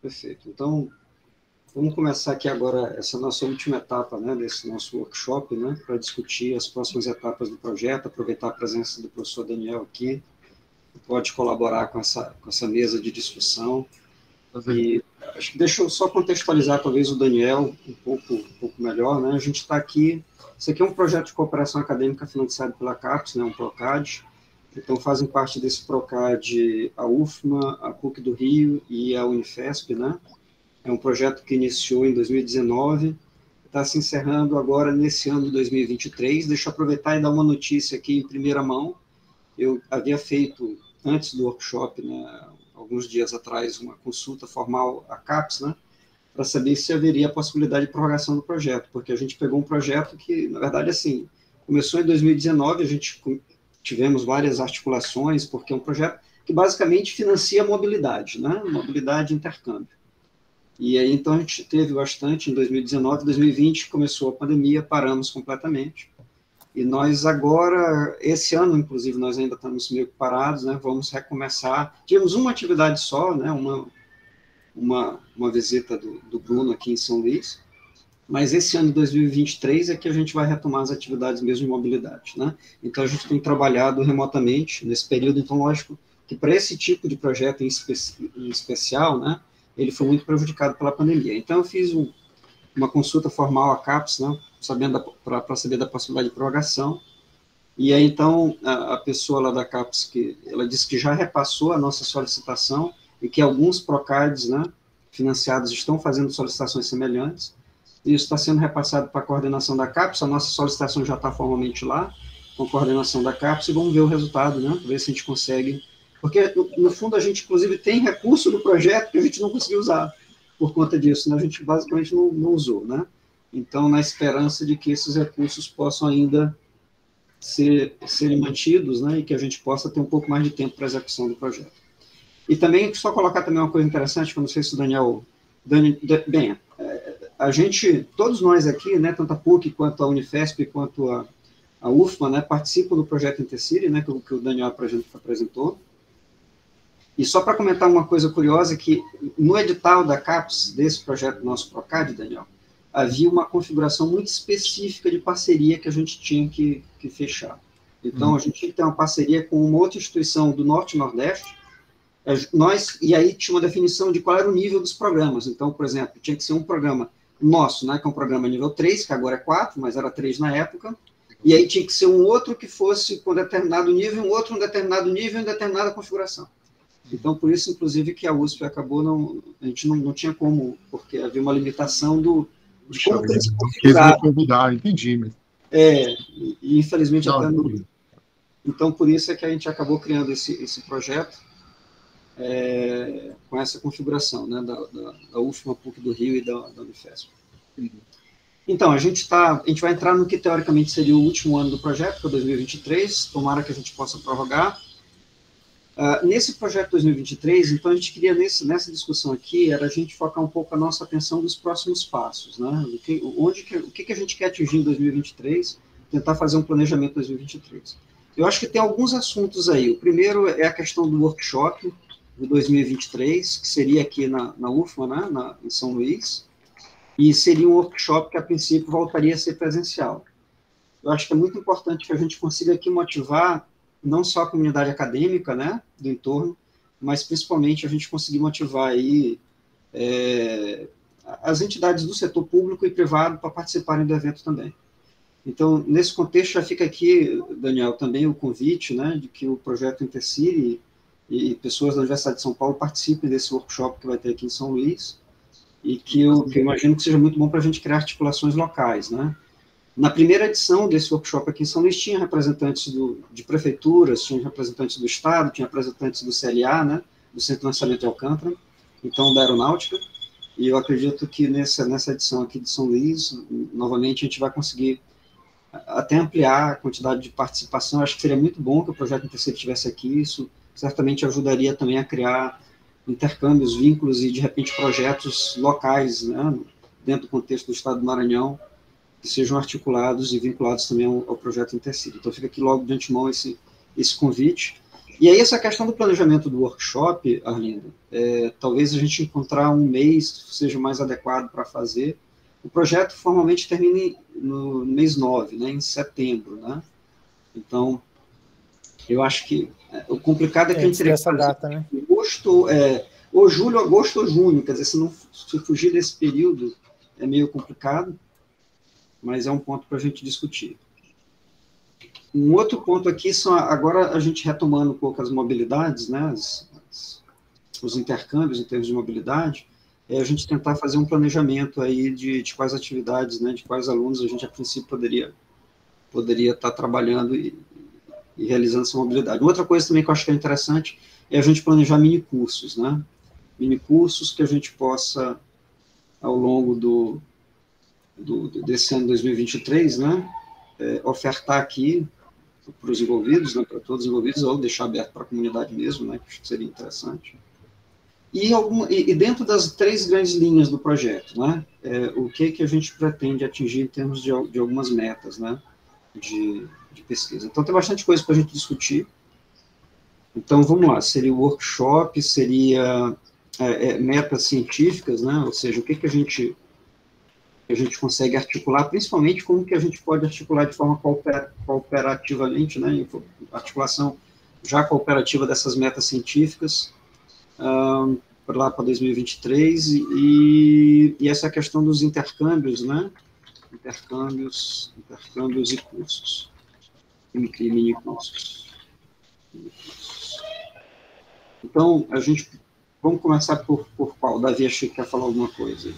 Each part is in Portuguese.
Perfeito. Então, vamos começar aqui agora essa nossa última etapa, né, desse nosso workshop, né, para discutir as próximas etapas do projeto, aproveitar a presença do professor Daniel aqui, que pode colaborar com essa mesa de discussão. E acho que deixa eu só contextualizar, talvez, o Daniel um pouco melhor, né? A gente está aqui, isso aqui é um projeto de cooperação acadêmica financiado pela CAPES, né, um PROCAD. Então, fazem parte desse PROCAD a UFMA, a PUC do Rio e a Unifesp, né? É um projeto que iniciou em 2019, está se encerrando agora nesse ano de 2023. Deixa eu aproveitar e dar uma notícia aqui em primeira mão. Eu havia feito, antes do workshop, né, alguns dias atrás, uma consulta formal à CAPES, né, para saber se haveria a possibilidade de prorrogação do projeto, porque a gente pegou um projeto que, na verdade, assim, começou em 2019, a gente tivemos várias articulações, porque é um projeto que basicamente financia a mobilidade, né, mobilidade e intercâmbio. E aí, então, a gente teve bastante em 2019, 2020 começou a pandemia, paramos completamente. E nós agora, esse ano, inclusive, nós ainda estamos meio parados, né? Vamos recomeçar. Tivemos uma atividade só, né? Uma visita do Bruno aqui em São Luís, mas esse ano de 2023 é que a gente vai retomar as atividades mesmo de mobilidade, né? Então, a gente tem trabalhado remotamente nesse período, então, lógico que para esse tipo de projeto em especial, né? Ele foi muito prejudicado pela pandemia. Então, eu fiz uma consulta formal à CAPES, né, para saber da possibilidade de prorrogação, e aí, então, a pessoa lá da CAPES, ela disse que já repassou a nossa solicitação e que alguns PROCADs, né, financiados estão fazendo solicitações semelhantes, e isso está sendo repassado para a coordenação da CAPES, a nossa solicitação já está formalmente lá, com a coordenação da CAPES, e vamos ver o resultado, né, ver se a gente consegue. Porque, no fundo, a gente, inclusive, tem recurso do projeto que a gente não conseguiu usar por conta disso, né? A gente basicamente não usou, né? Então, na esperança de que esses recursos possam ainda serem mantidos, né? E que a gente possa ter um pouco mais de tempo para a execução do projeto. E também, só colocar também uma coisa interessante, que eu não sei se o Daniel... Bem, a gente, todos nós aqui, né? Tanto a PUC, quanto a Unifesp, quanto a UFMA, né? Participam do projeto Intercity, né? Que o Daniel apresentou. E só para comentar uma coisa curiosa, que no edital da CAPES, desse projeto nosso PROCAD, Daniel, havia uma configuração muito específica de parceria que a gente tinha que fechar. Então, a gente tinha que ter uma parceria com uma outra instituição do Norte e Nordeste, e aí tinha uma definição de qual era o nível dos programas. Então, por exemplo, tinha que ser um programa nosso, né, que é um programa nível 3, que agora é 4, mas era 3 na época, e aí tinha que ser um outro que fosse com determinado nível, um outro um determinado nível e determinada configuração. Então, por isso, inclusive, que a USP acabou, a gente não tinha como, porque havia uma limitação de como ter se configurado. Entendi. Mas... e infelizmente, até não. Então, por isso é que a gente acabou criando esse projeto com essa configuração, né, da UFMA, PUC do Rio e da Unifesp. Então, a gente vai entrar no que, teoricamente, seria o último ano do projeto, que é 2023, tomara que a gente possa prorrogar. Nesse projeto 2023, então, a gente queria, nessa discussão aqui, era a gente focar um pouco a nossa atenção dos próximos passos, né? O que a gente quer atingir em 2023, tentar fazer um planejamento em 2023. Eu acho que tem alguns assuntos aí. O primeiro é a questão do workshop de 2023, que seria aqui na UFMA, né, em São Luís, e seria um workshop que, a princípio, voltaria a ser presencial. Eu acho que é muito importante que a gente consiga aqui motivar não só a comunidade acadêmica, né, do entorno, mas principalmente a gente conseguir motivar aí as entidades do setor público e privado para participarem do evento também. Então, nesse contexto, já fica aqui, Daniel, também o convite, né, de que o projeto Intercity e pessoas da Universidade de São Paulo participem desse workshop que vai ter aqui em São Luís, e que eu imagino que seja muito bom para a gente criar articulações locais, né. Na primeira edição desse workshop aqui em São Luís, tinha representantes de prefeituras, tinha representantes do Estado, tinha representantes do CLA, né, do Centro de Lançamento de Alcântara, então da Aeronáutica, e eu acredito que nessa edição aqui de São Luís, novamente, a gente vai conseguir até ampliar a quantidade de participação. Acho que seria muito bom que o projeto Intercity estivesse aqui, isso certamente ajudaria também a criar intercâmbios, vínculos e, de repente, projetos locais, né, dentro do contexto do Estado do Maranhão, que sejam articulados e vinculados também ao projeto Intercity. Então, fica aqui logo de antemão esse convite. E aí essa questão do planejamento do workshop, Arlindo, talvez a gente encontrar um mês seja mais adequado para fazer. O projeto formalmente termina no mês 9, né, em setembro, né? Então, eu acho que o complicado é que a gente teria que essa fazer data, né? agosto, ou julho, agosto ou junho, quer dizer, se fugir desse período é meio complicado, mas é um ponto para a gente discutir. Um outro ponto aqui são, agora a gente retomando um pouco as mobilidades, né, os intercâmbios em termos de mobilidade, a gente tentar fazer um planejamento aí de quais atividades, né, de quais alunos a gente a princípio poderia estar trabalhando e realizando essa mobilidade. Outra coisa também que eu acho que é interessante é a gente planejar mini-cursos, né, mini-cursos que a gente possa, ao longo desse ano 2023, né, ofertar aqui para os envolvidos, né, para todos os envolvidos, ou deixar aberto para a comunidade mesmo, né, que acho que seria interessante. E dentro das 3 grandes linhas do projeto, né, o que a gente pretende atingir em termos de algumas metas, né, de pesquisa. Então, tem bastante coisa para a gente discutir. Então, vamos lá, seria o workshop, seria metas científicas, né, ou seja, o que a gente consegue articular, principalmente como que a gente pode articular de forma cooperativamente, né, articulação já cooperativa dessas metas científicas, lá para 2023, e essa questão dos intercâmbios, né, intercâmbios e cursos, e mini-cursos. Então, vamos começar por qual? Davi, acho que quer falar alguma coisa aí.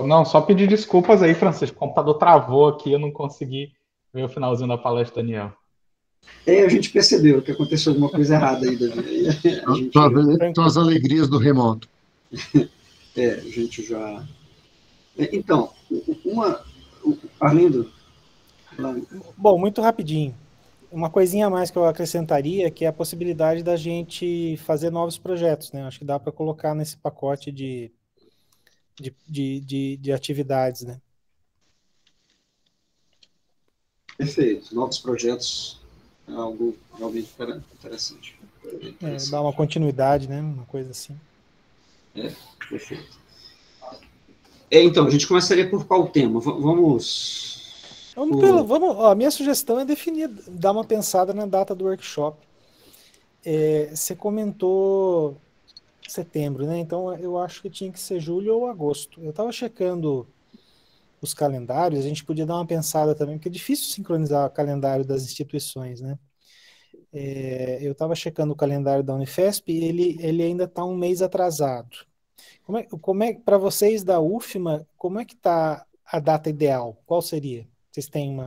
Não, só pedir desculpas aí, Francisco. O computador travou aqui, eu não consegui ver o finalzinho da palestra, Daniel. A gente percebeu que aconteceu alguma coisa errada aí, Davi. São as alegrias do remoto. A gente já... Então, Arlindo? Bom, muito rapidinho. Uma coisinha a mais que eu acrescentaria, que é a possibilidade da gente fazer novos projetos, né? Acho que dá para colocar nesse pacote de atividades, né? Perfeito. Novos projetos é algo realmente interessante. Dar uma continuidade, né? Uma coisa assim. Perfeito. Então, a gente começaria por qual tema? Vamos, a minha sugestão é definir, dar uma pensada na data do workshop. Você comentou setembro, né? Então eu acho que tinha que ser julho ou agosto. Eu estava checando os calendários, a gente podia dar uma pensada também, porque é difícil sincronizar o calendário das instituições, né? Eu estava checando o calendário da Unifesp e ele ainda está um mês atrasado. Como é para vocês da UFMA, como é que está a data ideal? Qual seria? Vocês têm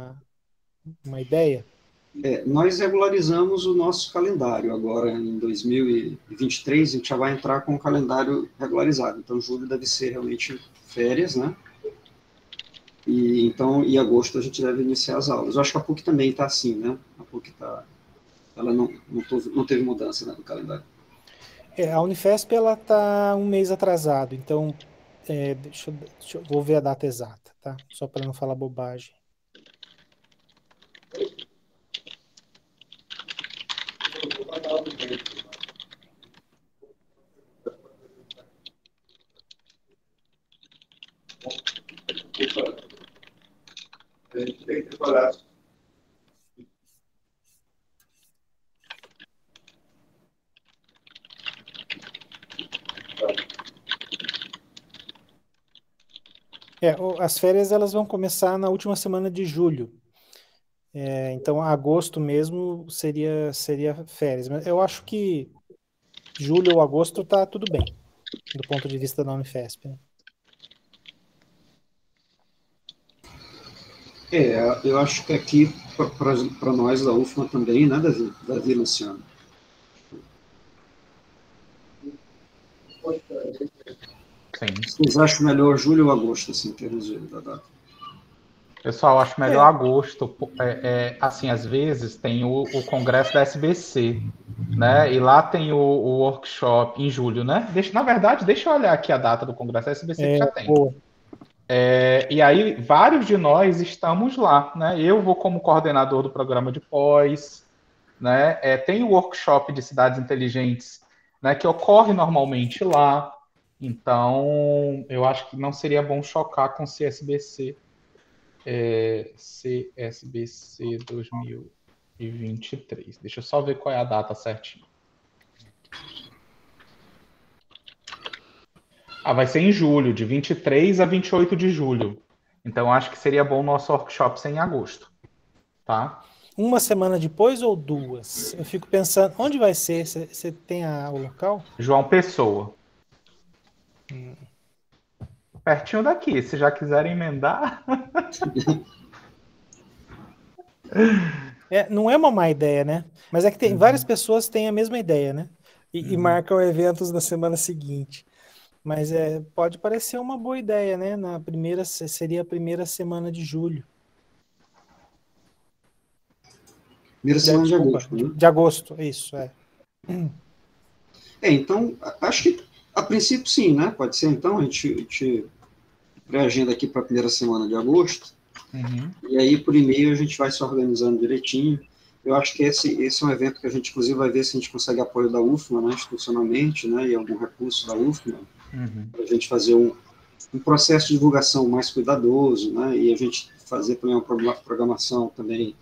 uma ideia? Nós regularizamos o nosso calendário agora em 2023, a gente já vai entrar com o calendário regularizado. Então, julho deve ser realmente férias, né? Então, em agosto a gente deve iniciar as aulas. Eu acho que a PUC também está assim, né? A PUC ela não teve mudança, né, no calendário. A Unifesp ela está um mês atrasado, então vou ver a data exata, tá? Só para não falar bobagem. A gente tem que falar. As férias elas vão começar na última semana de julho. Então, agosto mesmo seria férias. Mas eu acho que julho ou agosto está tudo bem, do ponto de vista da Unifesp, né? Eu acho que aqui, para nós da UFMA também, né, Davi Luciano? Sim. Vocês acham melhor julho ou agosto, assim, em termos da data? Pessoal, acho melhor agosto. Assim, às vezes tem o congresso da SBC, né? E lá tem o workshop em julho, né? Na verdade, deixa eu olhar aqui a data do congresso da SBC que já tem. Boa. E aí, vários de nós estamos lá, né? Eu vou como coordenador do programa de pós, né? Tem o workshop de cidades inteligentes, né, que ocorre normalmente lá. Então, eu acho que não seria bom chocar com CSBC, CSBC 2023. Deixa eu só ver qual é a data certinho. Vai ser em julho, de 23 a 28 de julho. Então, acho que seria bom o nosso workshop ser em agosto, tá? Uma semana depois ou duas? Eu fico pensando, onde vai ser? Você tem o local? João Pessoa. Pertinho daqui, se já quiserem emendar. Não é uma má ideia, né? Mas é que tem várias pessoas têm a mesma ideia, né? E marcam eventos na semana seguinte. Mas pode parecer uma boa ideia, né? Seria a primeira semana de julho. Primeira semana de agosto, né? De agosto, isso, então, acho que a princípio sim, né? Pode ser, então, a gente pré-agenda aqui para a primeira semana de agosto, e aí por e-mail a gente vai se organizando direitinho. Eu acho que esse é um evento que a gente, inclusive, vai ver se a gente consegue apoio da UFMA, né, institucionalmente, né, e algum recurso da UFMA, para a gente fazer um processo de divulgação mais cuidadoso, né, e a gente fazer também uma programação também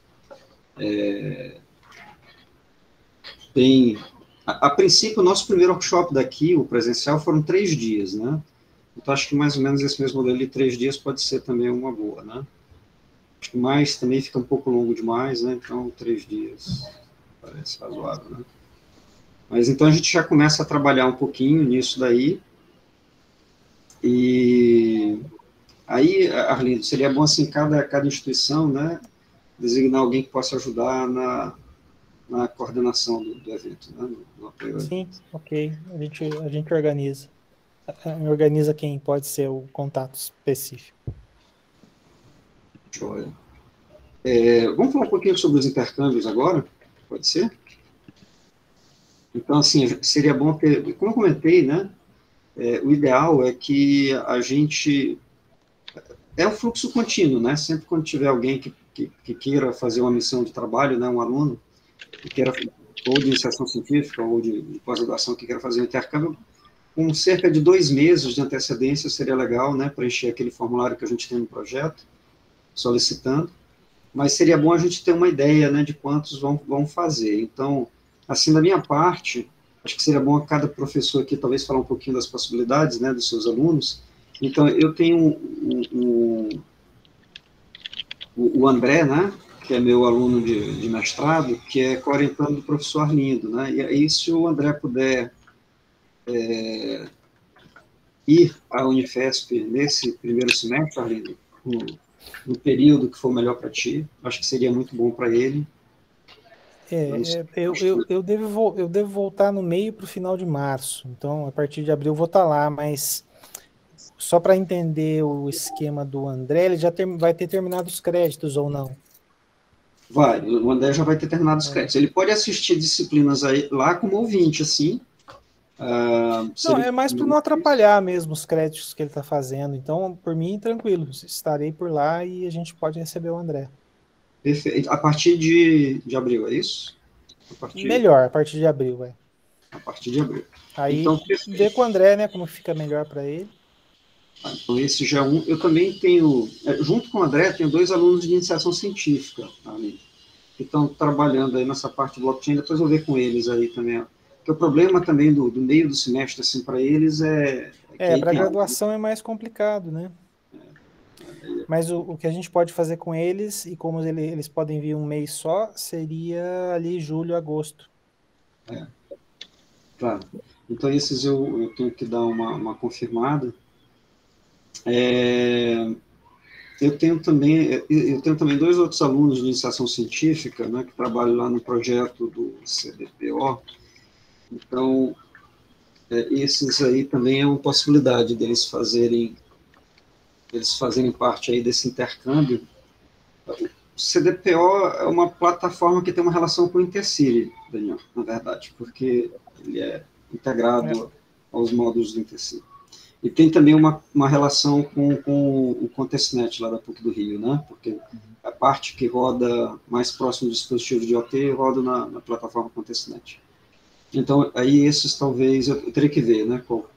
bem... A princípio, o nosso primeiro workshop daqui, o presencial, foram 3 dias, né? Então, acho que mais ou menos esse mesmo modelo de 3 dias pode ser também uma boa, né? Acho que mais também fica um pouco longo demais, né? Então, 3 dias parece razoável, né? Mas então a gente já começa a trabalhar um pouquinho nisso daí. E aí, Arlindo, seria bom, assim, cada instituição, né, designar alguém que possa ajudar na coordenação do evento, né? No apoio. Sim, ok. A gente organiza. Organiza quem pode ser o contato específico. Joia. Vamos falar um pouquinho sobre os intercâmbios agora? Pode ser? Então, assim, seria bom ter... Como eu comentei, né? O ideal é que a gente... É o fluxo contínuo, né? Sempre quando tiver alguém que queira fazer uma missão de trabalho, né? Um aluno, que queira, ou de iniciação científica, ou de pós-graduação, que queira fazer um intercâmbio, com cerca de 2 meses de antecedência seria legal, né? Preencher aquele formulário que a gente tem no projeto, solicitando. Mas seria bom a gente ter uma ideia, né, de quantos vão fazer. Então, assim, da minha parte, acho que seria bom a cada professor aqui talvez falar um pouquinho das possibilidades, né, dos seus alunos. Então, eu tenho o André, né, que é meu aluno de mestrado, que é coorientando do professor Arlindo, né, e aí se o André puder ir à Unifesp nesse primeiro semestre, Arlindo, no período que for melhor para ti, acho que seria muito bom para ele. Eu devo voltar no meio para o final de março, então a partir de abril eu vou estar lá, mas só para entender o esquema do André, ele já vai ter terminado os créditos ou não? Vai, o André já vai ter terminado os créditos. Ele pode assistir disciplinas aí, lá como ouvinte, assim. Não, é mais para não atrapalhar mesmo os créditos que ele está fazendo. Então, por mim, tranquilo. Estarei por lá e a gente pode receber o André. Perfeito. A partir de abril, é isso? Melhor, a partir de abril, vai. A partir de abril. Aí, então, vê com o André, né, como fica melhor para ele. Então, esse já é um. Eu também tenho, junto com o André, tenho 2 alunos de iniciação científica ali, que estão trabalhando aí nessa parte de blockchain. Depois eu vou ver com eles aí também. Porque o problema também do meio do semestre, assim, para eles para a graduação é mais complicado, né? Mas o que a gente pode fazer com eles, e como eles podem vir um mês só, seria ali julho, agosto. Claro. Então, esses eu tenho que dar uma confirmada. Eu tenho também 2 outros alunos de iniciação científica, né, que trabalham lá no projeto do CDPO. Então, esses aí também é uma possibilidade deles fazerem parte aí desse intercâmbio. O CDPO é uma plataforma que tem uma relação com o Intercity, Daniel, na verdade, porque ele é integrado aos módulos do Intercity. E tem também uma relação com o Contestnet lá da PUC do Rio, né? Porque a parte que roda mais próximo do dispositivo de OT roda na plataforma Contestnet. Então, aí esses talvez, eu teria que ver, né? Vou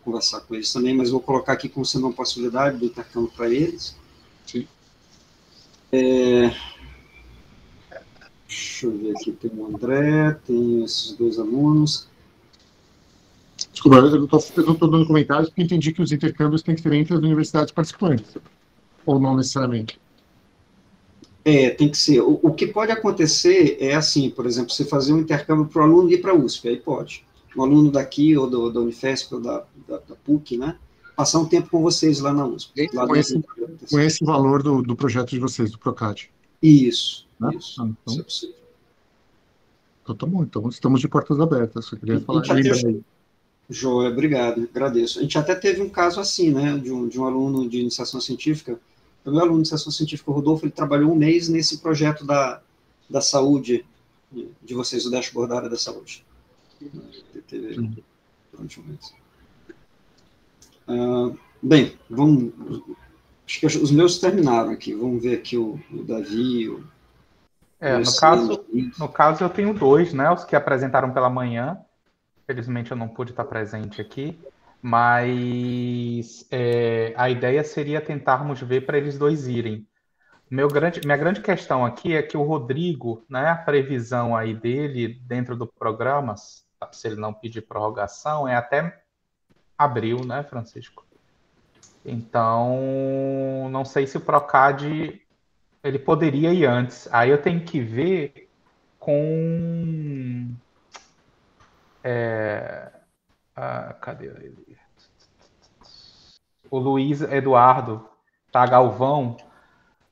conversar com eles também, mas vou colocar aqui como sendo uma possibilidade do intercâmbio para eles. Sim. Deixa eu ver aqui, tem o André, tem esses 2 alunos. Desculpa, eu não estou dando comentários porque entendi que os intercâmbios têm que ser entre as universidades participantes, ou não necessariamente. Tem que ser. O que pode acontecer é assim, por exemplo, você fazer um intercâmbio para o aluno ir para a USP, aí pode. Um aluno daqui, ou da Unifesp, ou da PUC, né? Passar um tempo com vocês lá na USP. Lá Com esse valor do projeto de vocês, do Procad. Isso, né? isso. Então, Isso é possível. Então tá bom, então estamos de portas abertas. Só queria falar. Joia, obrigado, agradeço. A gente até teve um caso assim, né, de um aluno de iniciação científica. O meu aluno de iniciação científica, o Rodolfo, ele trabalhou um mês nesse projeto da saúde, de vocês, o dashboard da área da saúde. Teve durante um mês. Bem, vamos... Acho que os meus terminaram aqui. Vamos ver aqui o Davi. No caso, eu tenho 2, né? Os que apresentaram pela manhã. Infelizmente, eu não pude estar presente aqui. Mas a ideia seria tentarmos ver para eles 2 irem. Minha grande questão aqui é que o Rodrigo, né, a previsão aí dele dentro do programa, se ele não pedir prorrogação, é até abril, né, Francisco? Então, não sei se o Procad ele poderia ir antes. Aí eu tenho que ver com... cadê ele? O Luiz Eduardo Galvão,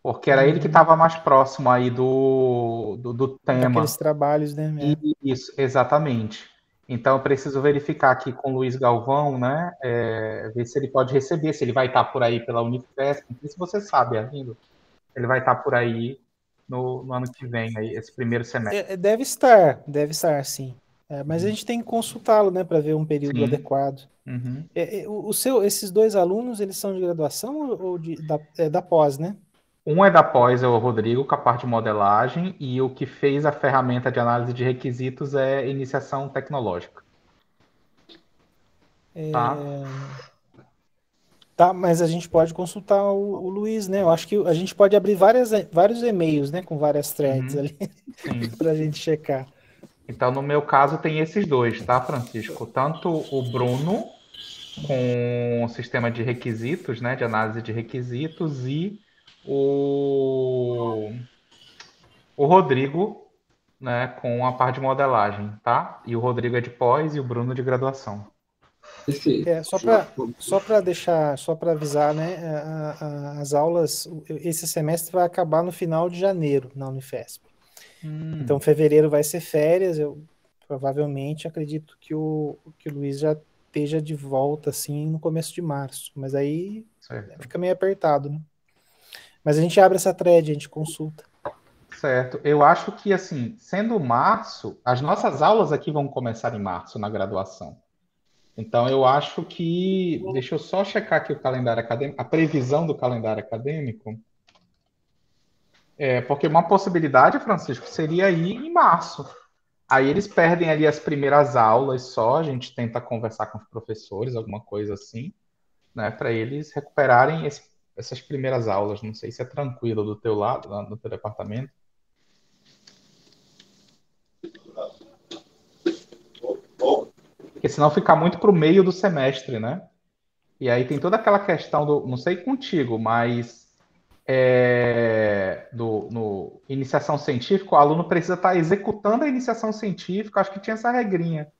porque era ele que estava mais próximo aí do tema. Daqueles trabalhos, né? Isso, exatamente. Então, eu preciso verificar aqui com o Luiz Galvão, né? Ver se ele pode receber, se ele vai estar por aí pela Unifesp. Não sei se você sabe, Arlindo. Ele vai estar por aí no ano que vem, aí, esse primeiro semestre. Deve estar, sim. Mas a gente tem que consultá-lo, né, para ver um período adequado. Uhum. Esses 2 alunos, eles são de graduação ou da pós, né? Um é da pós, é o Rodrigo, com a parte de modelagem, e o que fez a ferramenta de análise de requisitos é iniciação tecnológica. Tá, mas a gente pode consultar o Luiz, né? Eu acho que a gente pode abrir vários e-mails, né? Com várias threads ali, para a gente checar. Então, no meu caso, tem esses 2, tá, Francisco? Tanto o Bruno, com o sistema de requisitos, né? De análise de requisitos, e o Rodrigo, né? Com a parte de modelagem, tá? E o Rodrigo é de pós e o Bruno de graduação. Perfeito. Só para avisar, né? As aulas, esse semestre vai acabar no final de janeiro na Unifesp. Então, fevereiro vai ser férias. Eu provavelmente acredito que o Luiz já esteja de volta assim no começo de março. Mas aí fica meio apertado, né? Mas a gente abre essa thread, a gente consulta. Certo. Eu acho que, assim, sendo março, as nossas aulas aqui vão começar em março na graduação. Então, eu acho que... Deixa eu só checar aqui o calendário acadêmico, a previsão do calendário acadêmico. Porque uma possibilidade, Francisco, seria ir em março. Aí eles perdem ali as primeiras aulas só, a gente tenta conversar com os professores, alguma coisa assim, né, para eles recuperarem essas primeiras aulas. Não sei se é tranquilo do teu lado, no teu departamento. Porque senão fica muito para o meio do semestre, né? E aí tem toda aquela questão não sei contigo, mas no iniciação científica, o aluno precisa estar executando a iniciação científica, acho que tinha essa regrinha,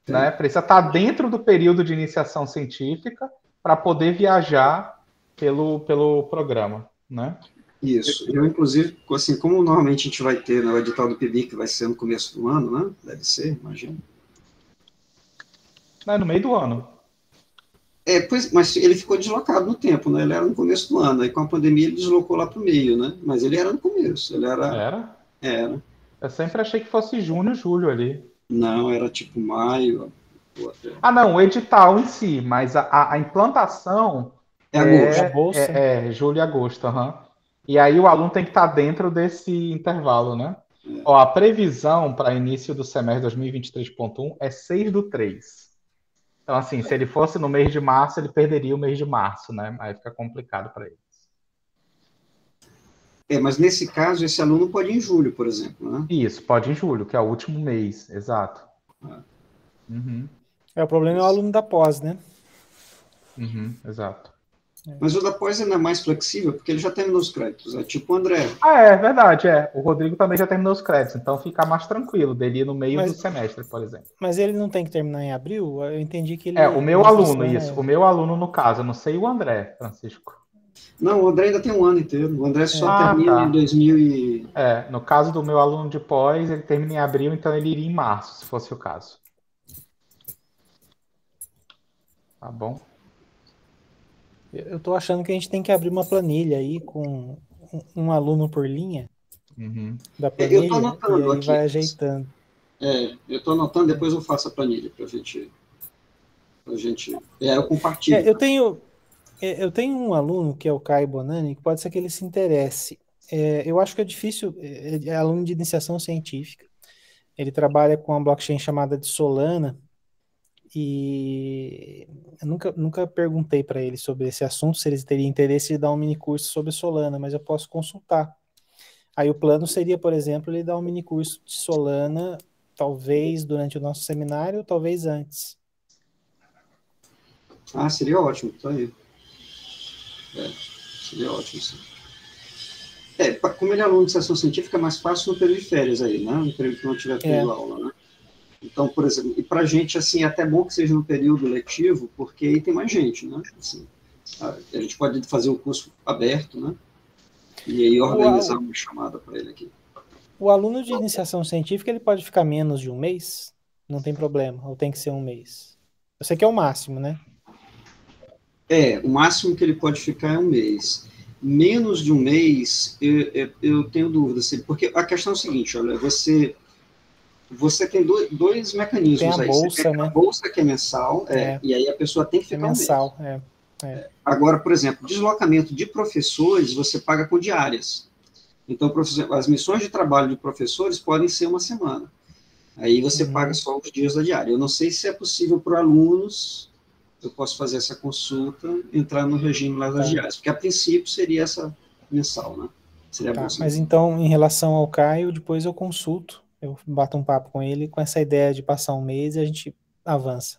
né? Precisa estar dentro do período de iniciação científica para poder viajar pelo programa, né? Isso. Eu, inclusive, assim, como normalmente a gente vai ter o edital do PIBIC, que vai ser no começo do ano, né? Deve ser, imagino. Não, é no meio do ano. Mas ele ficou deslocado no tempo, né? Ele era no começo do ano, aí com a pandemia ele deslocou lá para o meio, né? Mas ele era no começo, Era? Era. Eu sempre achei que fosse junho, julho ali. Não, era tipo maio, Ah, não, o edital em si, mas a implantação É agosto. A bolsa. é julho e agosto, aham. E aí o aluno tem que estar dentro desse intervalo, né? Ó, a previsão para início do semestre 2023.1 é 6/3. Então, assim, se ele fosse no mês de março, ele perderia o mês de março, né? Aí fica complicado para ele. Mas nesse caso, esse aluno pode ir em julho, por exemplo, né? Isso, pode em julho, que é o último mês, exato. Uhum, O problema é o aluno da pós, né? exato. Mas o da pós ainda é mais flexível, porque ele já terminou os créditos. É tipo o André. Ah, é verdade, é. O Rodrigo também já terminou os créditos, então fica mais tranquilo dele ir no meio do semestre, por exemplo. Mas ele não tem que terminar em abril? Eu entendi que ele... O meu aluno, isso. O meu aluno, no caso, eu não sei o André, Francisco. Não, o André ainda tem um ano inteiro. O André só termina em 2000 e... no caso do meu aluno de pós, ele termina em abril, então ele iria em março, se fosse o caso. Tá bom? Eu tô achando que a gente tem que abrir uma planilha aí com um aluno por linha da planilha. Eu tô anotando e aí aqui. vai ajeitando. Eu tô anotando, depois eu faço a planilha pra gente... eu compartilho. Eu tenho um aluno, que é o Caio Bonani, que pode ser que ele se interesse. Eu acho que é difícil, é aluno de iniciação científica. Ele trabalha com uma blockchain chamada de Solana, e eu nunca perguntei para ele sobre esse assunto, se ele teria interesse de dar um mini curso sobre Solana, mas eu posso consultar. Aí o plano seria, por exemplo, ele dar um mini curso de Solana, talvez durante o nosso seminário, talvez antes. Seria ótimo, tá aí. Seria ótimo, sim. Como ele é aluno de iniciação científica, é mais fácil no período de férias aí, né? No período que não tiver tendo aula, né? Então, por exemplo, e para a gente, assim, é até bom que seja no período letivo, porque aí tem mais gente, né? Assim, a gente pode fazer o curso aberto, né? E aí organizar uma chamada para ele aqui. O aluno de iniciação científica, ele pode ficar menos de um mês? Não tem problema, ou tem que ser um mês? Eu sei que é o máximo, né? O máximo que ele pode ficar é um mês. Menos de um mês, eu tenho dúvida, assim, porque a questão é o seguinte, olha, você tem dois mecanismos tem a aí. Bolsa, você tem né? A bolsa que é mensal, e aí a pessoa tem que ficar mensal, um mês. Agora, por exemplo, deslocamento de professores, você paga com diárias. Então, as missões de trabalho de professores podem ser uma semana. Aí você paga só os dias da diária. Eu não sei se é possível para alunos, eu posso fazer essa consulta, entrar no regime lá das diárias, porque a princípio seria essa mensal, né? Seria a bolsa. Mas então, em relação ao Caio, depois eu consulto, eu bato um papo com ele com essa ideia de passar um mês e a gente avança.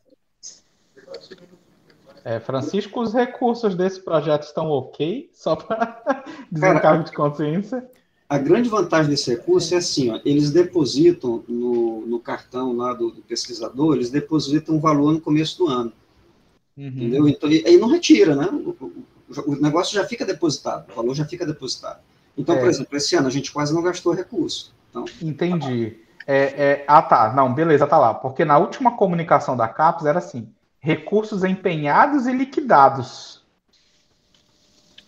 Francisco, os recursos desse projeto estão ok? Só para desencargo de consciência? A grande vantagem desse recurso é assim, ó, eles depositam no cartão lá do pesquisador, eles depositam um valor no começo do ano. Entendeu? Então, aí não retira, né? O negócio já fica depositado, o valor já fica depositado. Então, por exemplo, esse ano a gente quase não gastou recurso. Então, entendi. Tá. Não, beleza, tá lá. Porque na última comunicação da CAPES era assim, recursos empenhados e liquidados.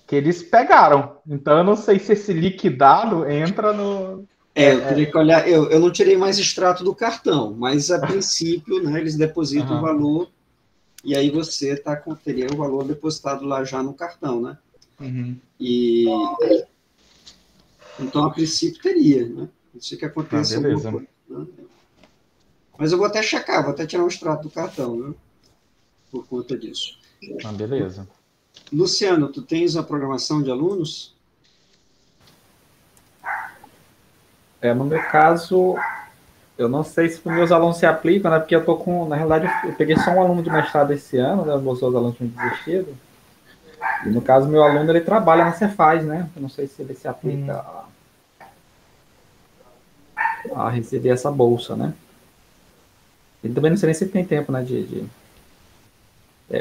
Que eles pegaram. Então eu não sei se esse liquidado entra no... eu teria que olhar, eu não tirei mais extrato do cartão, mas a princípio, né, eles depositam o valor, e aí você teria o valor depositado lá já no cartão, né? Então, a princípio, teria, né? Isso que acontece alguma coisa, né? Mas eu vou até checar, vou até tirar um extrato do cartão, né? Por conta disso. Beleza. Luciano, tu tens a programação de alunos? No meu caso, eu não sei se os meus alunos se aplicam, né? Porque eu tô na realidade, eu peguei só um aluno de mestrado esse ano, né? Os meus alunos tinham desistido. E no caso, meu aluno, ele trabalha na Cefaz, né? Eu não sei se ele se aplica a receber essa bolsa, né? Ele também não sei nem se tem tempo, né?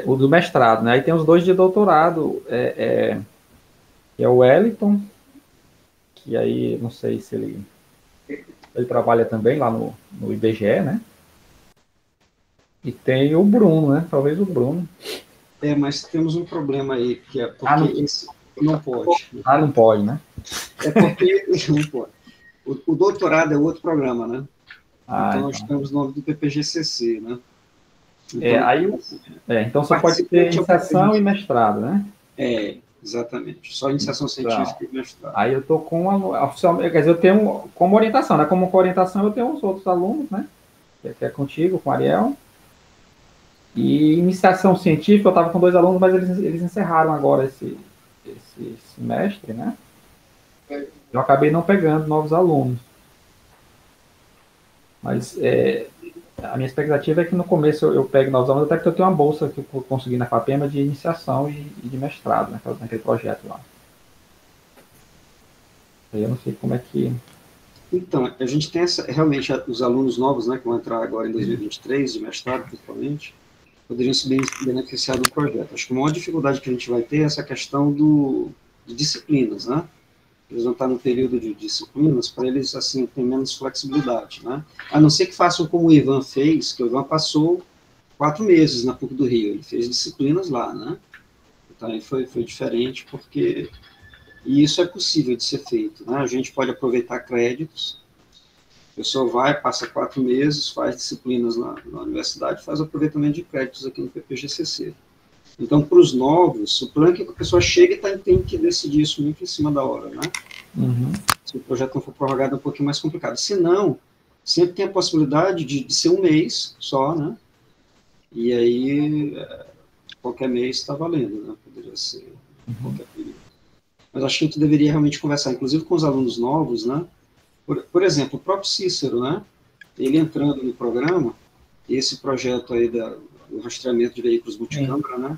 O do mestrado, né? Aí tem os dois de doutorado, que é o Wellington, que aí não sei se ele trabalha também lá no IBGE, né? E tem o Bruno, né? Talvez o Bruno. Mas temos um problema aí, que é porque esse não pode. Não pode, né? É porque não pode. O doutorado é outro programa, né? Então nós temos o nome do PPGCC, né? Então, então você pode ter iniciação e mestrado, né? Exatamente. Só iniciação científica e mestrado. Aí eu estou com oficialmente, quer dizer, eu tenho como orientação, né? Como orientação eu tenho os outros alunos, né? Que é contigo, com o Ariel. E iniciação científica, eu estava com 2 alunos, mas eles encerraram agora esse semestre, né? Eu acabei não pegando novos alunos. Mas a minha expectativa é que no começo eu pegue novos alunos, até que eu tenho uma bolsa que eu consegui na FAPEMA de iniciação e de mestrado, naquele projeto lá. Eu não sei como é que... Então, a gente tem realmente os alunos novos, né, que vão entrar agora em 2023, de mestrado principalmente, poderiam se beneficiar do projeto. Acho que a maior dificuldade que a gente vai ter é essa questão de disciplinas, né? Eles vão estar no período de disciplinas, para eles, assim, tem menos flexibilidade, né? A não ser que façam como o Ivan fez, que o Ivan passou 4 meses na PUC do Rio, ele fez disciplinas lá, né? Então, aí foi diferente, porque... E isso é possível de ser feito, né? A gente pode aproveitar créditos, a pessoa vai, passa 4 meses, faz disciplinas na universidade, faz aproveitamento de créditos aqui no PPGCC. Então, para os novos, o plano é que a pessoa chega e tem que decidir isso muito em cima da hora, né? Uhum. Se o projeto não for prorrogado, é um pouquinho mais complicado. Se não, sempre tem a possibilidade de ser 1 mês só, né? E aí, qualquer mês está valendo, né? Poderia ser qualquer período. Mas acho que a gente deveria realmente conversar, inclusive com os alunos novos, né? Por exemplo, o próprio Cícero, né? Ele entrando no programa, esse projeto aí do rastreamento de veículos multicâmara, né?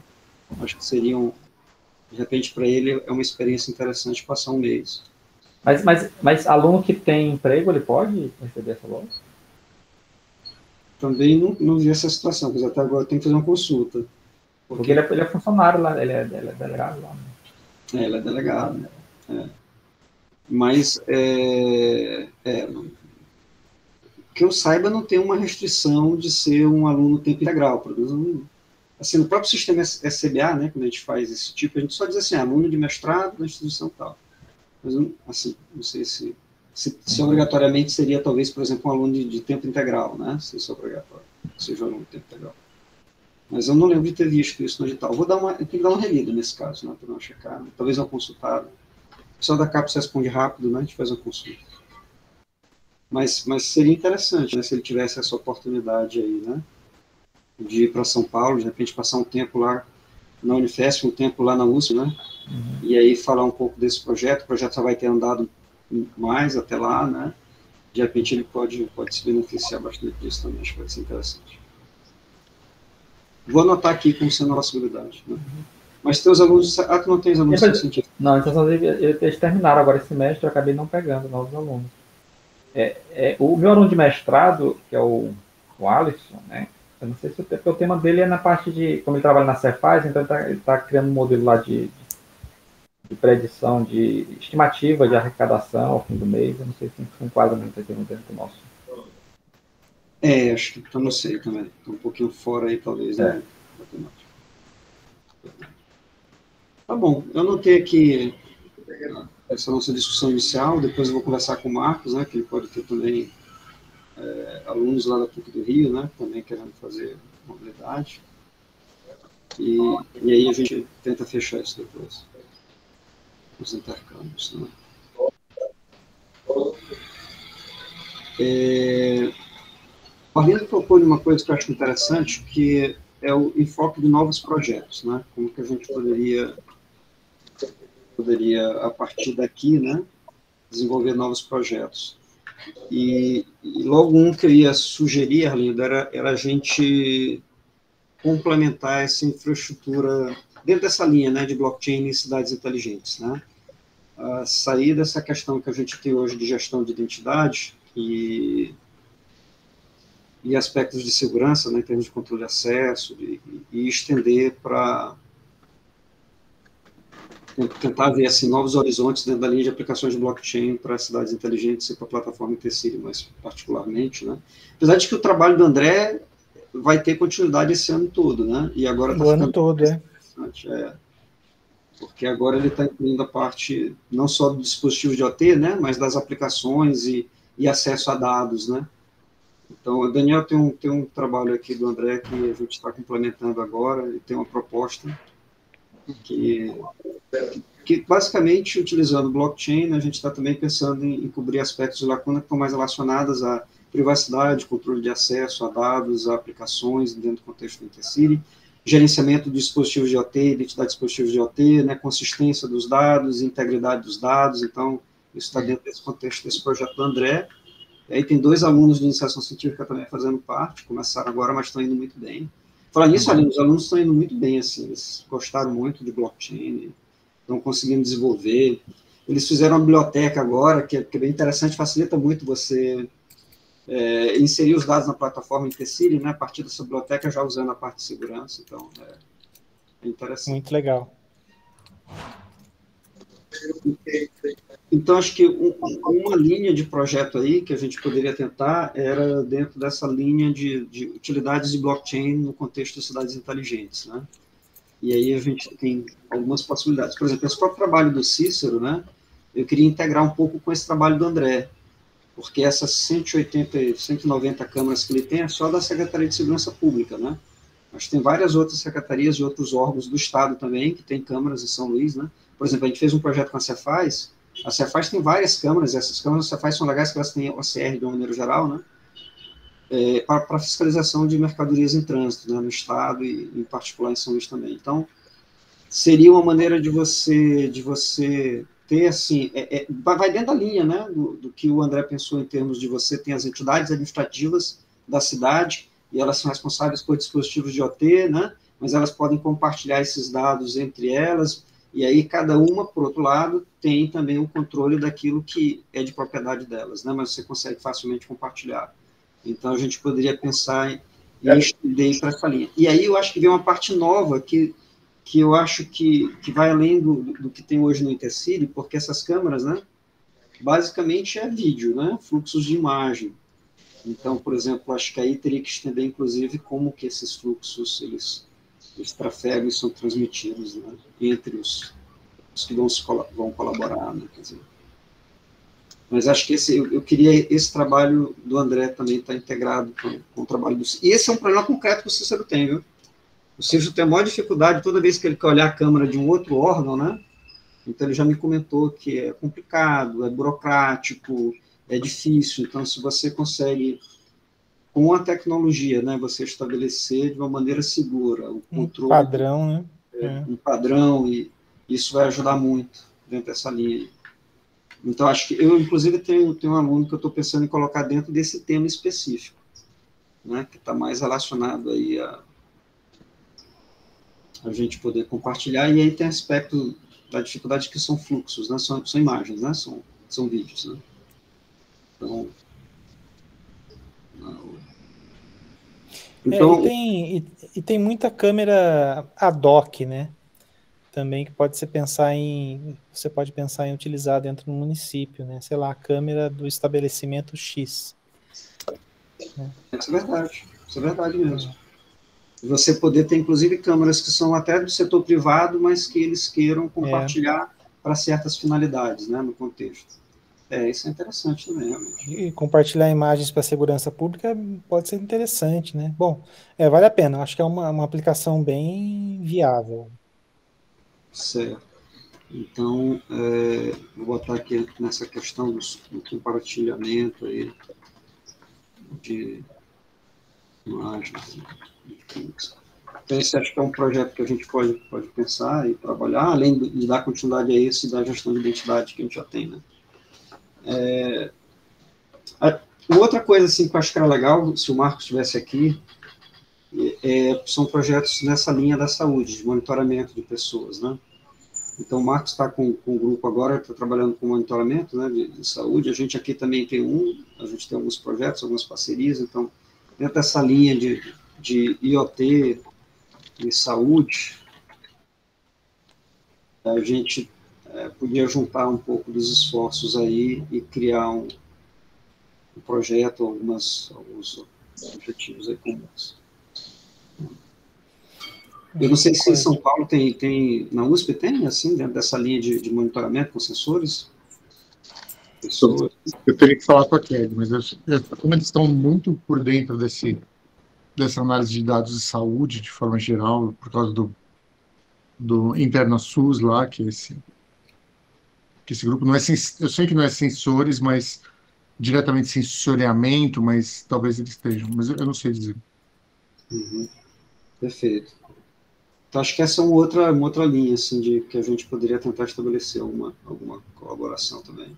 Acho que seriam, de repente, para ele é uma experiência interessante passar 1 mês. Mas aluno que tem emprego, ele pode receber essa bolsa? Também não vi essa situação, mas até agora tem que fazer uma consulta. Porque ele é funcionário lá, ele é delegado lá. Né? Ele é delegado, né? Mas, que eu saiba, não tem uma restrição de ser um aluno tempo integral. Assim, no próprio sistema SCBA, né, quando a gente faz esse tipo, a gente só diz assim, aluno de mestrado na instituição tal. Mas, assim, não sei se obrigatoriamente seria, talvez, por exemplo, um aluno de tempo integral, né, se isso é obrigatório, seja um aluno de tempo integral. Mas eu não lembro de ter visto isso no edital. Eu tenho que dar uma relida nesse caso, né, para não checar, né? Talvez uma consultada. O pessoal da CAPES responde rápido, né, a gente faz uma consulta. Mas seria interessante, né, se ele tivesse essa oportunidade aí, né, de ir para São Paulo, de repente passar um tempo lá na Unifesp, um tempo lá na USP, né, e aí falar um pouco desse projeto. O projeto já vai ter andado mais até lá, né, de repente ele pode se beneficiar bastante disso também, acho que vai ser interessante. Vou anotar aqui como sendo uma possibilidade, né. Mas teus alunos... tu não tens alunos científicos? Não, então eles terminaram agora esse semestre, eu acabei não pegando novos alunos. O meu aluno de mestrado, que é o Alisson, né? Eu não sei se o tema dele é na parte de... Como ele trabalha na Cefaz, então ele está criando um modelo lá de predição, de estimativa de arrecadação ao fim do mês. Eu não sei se se enquadra muito aqui no dentro do nosso. Acho que eu não sei também. Estou um pouquinho fora aí, talvez, né? Tá bom. Eu anotei aqui essa nossa discussão inicial, depois eu vou conversar com o Marcos, né, que ele pode ter também alunos lá da PUC do Rio, né, também querendo fazer mobilidade, e aí a gente tenta fechar isso depois, os intercâmbios, né. O Arlindo propõe uma coisa que eu acho interessante, que é o enfoque de novos projetos, né, como que a gente poderia a partir daqui, né, desenvolver novos projetos. E logo um que eu ia sugerir, Arlindo, era a gente complementar essa infraestrutura dentro dessa linha, né, de blockchain e cidades inteligentes, né, sair dessa questão que a gente tem hoje de gestão de identidade e aspectos de segurança, né, em termos de controle de acesso, e estender para tentar ver assim, novos horizontes dentro da linha de aplicações de blockchain para cidades inteligentes e para a plataforma Tecílio, mais particularmente, né? Apesar de que o trabalho do André vai ter continuidade esse ano todo, né? E agora está ficando ano todo, interessante, porque agora ele está incluindo a parte não só do dispositivo de OT, né? Mas das aplicações e acesso a dados, né? Então, o Daniel tem um trabalho aqui do André que a gente está complementando agora, e tem uma proposta que basicamente, utilizando blockchain, a gente está também pensando em cobrir aspectos de lacuna que estão mais relacionados à privacidade, controle de acesso a dados, a aplicações dentro do contexto do Intercity, gerenciamento dos dispositivos de IoT, identidade de dispositivos de IoT, né, consistência dos dados, integridade dos dados. Então, isso está dentro desse contexto desse projeto do André. E aí tem 2 alunos de iniciação científica também fazendo parte, começaram agora, mas estão indo muito bem. Falando nisso, os alunos estão indo muito bem, assim, eles gostaram muito de blockchain, estão conseguindo desenvolver. Eles fizeram uma biblioteca agora, que é bem interessante, facilita muito você inserir os dados na plataforma Intercity, né, a partir dessa biblioteca, já usando a parte de segurança. Então, é interessante. Muito legal. Então, acho que uma linha de projeto aí que a gente poderia tentar era dentro dessa linha de utilidades de blockchain no contexto de cidades inteligentes, né? E aí a gente tem algumas possibilidades. Por exemplo, esse próprio trabalho do Cícero, né? Eu queria integrar um pouco com esse trabalho do André, porque essas 180, 190 câmaras que ele tem é só da Secretaria de Segurança Pública, né? Mas tem várias outras secretarias e outros órgãos do Estado também que tem câmaras em São Luís, né? Por exemplo, a gente fez um projeto com a Cefaz tem várias câmaras, e essas câmaras da Cefaz são legais porque elas têm OCR de uma maneira geral, né? Para fiscalização de mercadorias em trânsito, né, no Estado e, em particular, em São Luís também. Então, seria uma maneira de você ter, assim, vai dentro da linha, né, do que o André pensou em termos de você ter as entidades administrativas da cidade, e elas são responsáveis por dispositivos de IoT, né, mas elas podem compartilhar esses dados entre elas, e aí cada uma, por outro lado, tem também o controle daquilo que é de propriedade delas, né, mas você consegue facilmente compartilhar. Então, a gente poderia pensar em estender para essa linha. E aí, eu acho que vem uma parte nova que eu acho que vai além do que tem hoje no Intercity, porque essas câmeras, né, basicamente é vídeo, né, fluxos de imagem. Então, por exemplo, acho que aí teria que estender, inclusive, como que esses fluxos, eles trafegam e são transmitidos, né, entre os que vão colaborar, né, quer dizer. Mas acho que eu queria esse trabalho do André também estar integrado com o trabalho do Cícero. E esse é um problema concreto que o Cícero tem, viu? O Cícero tem a maior dificuldade toda vez que ele quer olhar a câmera de um outro órgão, né? Então, ele já me comentou que é complicado, é burocrático, é difícil. Então, se você consegue, com a tecnologia, né, você estabelecer de uma maneira segura o controle... Um padrão, né? Um padrão, e isso vai ajudar muito dentro dessa linha. Então, acho que eu, inclusive, tenho um aluno que eu estou pensando em colocar dentro desse tema específico, né, que está mais relacionado aí a gente poder compartilhar, e aí tem aspecto da dificuldade que são fluxos, né, são imagens, né, são vídeos, né. Então, e tem muita câmera ad hoc, né, também que você pode pensar em utilizar dentro do município, né? Sei lá, a câmera do estabelecimento X. Né? Isso é verdade mesmo. Você poder ter, inclusive, câmeras que são até do setor privado, mas que eles queiram compartilhar para certas finalidades, né, no contexto. Isso é interessante também, realmente. E compartilhar imagens para a segurança pública pode ser interessante, né? Bom, vale a pena. Acho que é uma aplicação bem viável. Certo. Então, vou botar aqui nessa questão do compartilhamento aí de imagens. Então, esse acho que é um projeto que a gente pode pensar e trabalhar, além de dar continuidade a esse da gestão de identidade que a gente já tem, né? Outra coisa assim, que eu acho que era legal, se o Marcos estivesse aqui, são projetos nessa linha da saúde, de monitoramento de pessoas, né? Então, o Marcos está com o grupo agora, está trabalhando com monitoramento, né, de saúde. A gente aqui também tem a gente tem alguns projetos, algumas parcerias. Então, dentro dessa linha de IoT e saúde, a gente podia juntar um pouco dos esforços aí e criar um projeto, alguns objetivos aí comuns. Eu não sei se em São Paulo tem na USP tem, assim, dentro dessa linha de monitoramento com sensores? pessoas. Eu teria que falar com a Kelly, mas como eles estão muito por dentro dessa análise de dados de saúde, de forma geral, por causa do InternaSUS lá, que esse grupo não é, eu sei que não é sensores, mas diretamente sensoriamento, mas talvez eles estejam, mas eu não sei dizer. Uhum. Perfeito. Então, acho que essa é uma outra linha, assim, de que a gente poderia tentar estabelecer alguma colaboração também. O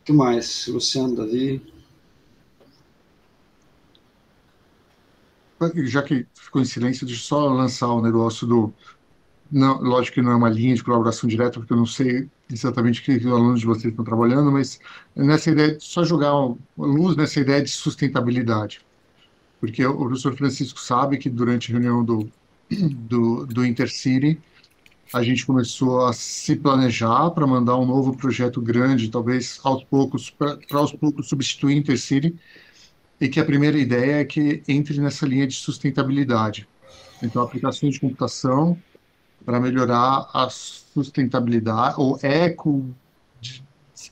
que mais? Luciano, Davi? Já que ficou em silêncio, deixa eu só lançar o negócio do... Não, lógico que não é uma linha de colaboração direta, porque eu não sei exatamente o que os alunos de vocês estão trabalhando, mas nessa ideia, só jogar luz nessa ideia de sustentabilidade. Porque o professor Francisco sabe que durante a reunião do Intercity, a gente começou a se planejar para mandar um novo projeto grande, talvez aos poucos, para aos poucos substituir Intercity, e que a primeira ideia é que entre nessa linha de sustentabilidade. Então, aplicações de computação para melhorar a sustentabilidade, ou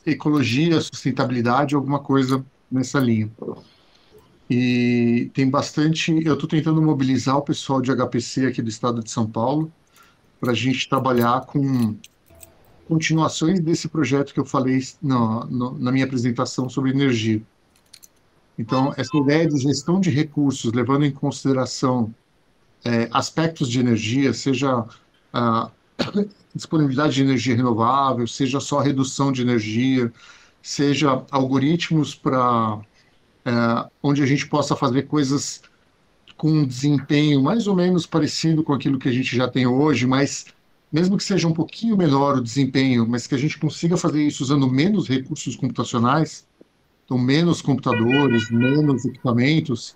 ecologia, sustentabilidade, alguma coisa nessa linha. E tem bastante. Eu estou tentando mobilizar o pessoal de HPC aqui do estado de São Paulo para a gente trabalhar com continuações desse projeto que eu falei na minha apresentação sobre energia. Então, essa ideia de gestão de recursos, levando em consideração aspectos de energia, seja a disponibilidade de energia renovável, seja só redução de energia, seja algoritmos para onde a gente possa fazer coisas com um desempenho mais ou menos parecido com aquilo que a gente já tem hoje, mas mesmo que seja um pouquinho menor o desempenho, mas que a gente consiga fazer isso usando menos recursos computacionais, então menos computadores, menos equipamentos,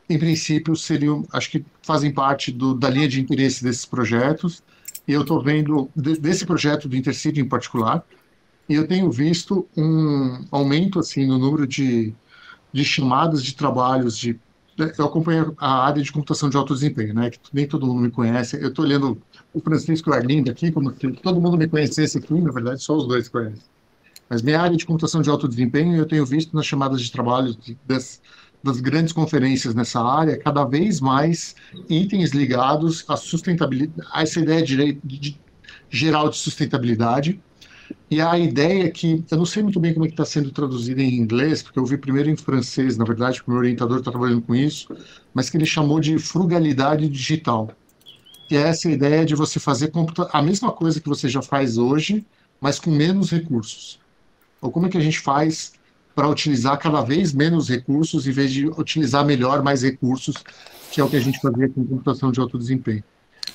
em princípio seriam, acho que fazem parte da linha de interesse desses projetos, e eu estou vendo, desse projeto do Intercity em particular, e eu tenho visto um aumento assim no número de chamadas de trabalhos eu acompanho a área de computação de alto desempenho, né? Que nem todo mundo me conhece. Eu estou olhando o Francisco e o Arlindo aqui, como se todo mundo me conhecesse aqui, na verdade, só os dois conhecem. Mas minha área de computação de alto desempenho, eu tenho visto nas chamadas de trabalho das grandes conferências nessa área, cada vez mais itens ligados à sustentabilidade, a essa ideia geral de sustentabilidade. E a ideia é que, eu não sei muito bem como é que está sendo traduzido em inglês, porque eu vi primeiro em francês, na verdade, porque o meu orientador está trabalhando com isso, mas que ele chamou de frugalidade digital. Que é essa ideia de você fazer a mesma coisa que você já faz hoje, mas com menos recursos. Ou como é que a gente faz para utilizar cada vez menos recursos, em vez de utilizar melhor mais recursos, que é o que a gente fazia com computação de alto desempenho.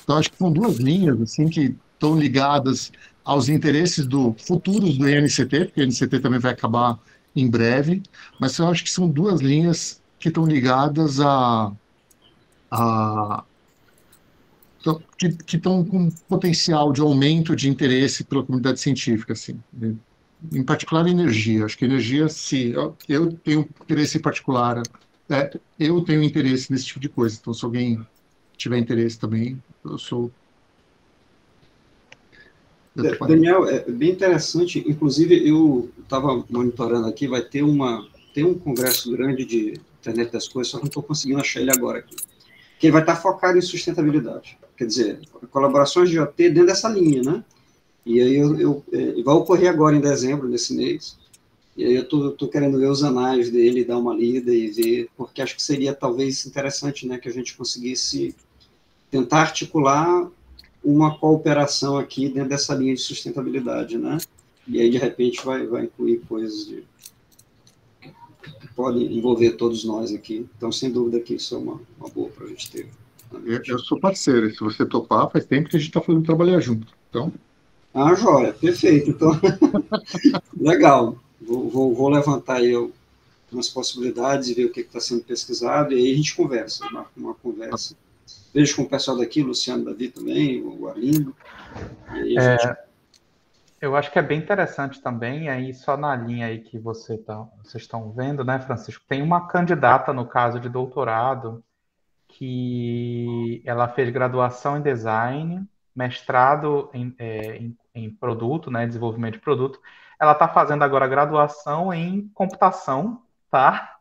Então, acho que são duas linhas assim que estão ligadas aos interesses futuros do INCT, porque o INCT também vai acabar em breve, mas eu acho que são duas linhas que estão ligadas a que estão com potencial de aumento de interesse pela comunidade científica, assim, né? Em particular energia. Acho que energia, se eu tenho interesse particular, eu tenho interesse nesse tipo de coisa. Então, se alguém tiver interesse também, eu sou. Daniel, é bem interessante. Inclusive, eu estava monitorando aqui, tem um congresso grande de internet das coisas, só que não estou conseguindo achar ele agora aqui. Que ele vai estar focado em sustentabilidade. Quer dizer, colaborações de IoT dentro dessa linha, né? E aí vai ocorrer agora em dezembro, nesse mês. E aí eu estou querendo ver os anais dele, dar uma lida e ver, porque acho que seria talvez interessante, né, que a gente conseguisse tentar articular uma cooperação aqui dentro dessa linha de sustentabilidade, né? E aí, de repente, vai incluir coisas que podem envolver todos nós aqui. Então, sem dúvida que isso é uma boa para a gente ter. Eu sou parceiro, se você topar, faz tempo que a gente está fazendo trabalhar junto. Então... Ah, joia, perfeito. Então, legal. Vou levantar aí umas possibilidades e ver o que está sendo pesquisado, e aí a gente conversa, marca uma conversa. Vejo com o pessoal daqui, Luciano, Davi também, o Arlindo. E aí eu acho que é bem interessante também, aí só na linha aí que vocês estão vendo, né, Francisco, tem uma candidata, no caso de doutorado, que ela fez graduação em design, mestrado em produto, né, desenvolvimento de produto. Ela está fazendo agora graduação em computação, tá?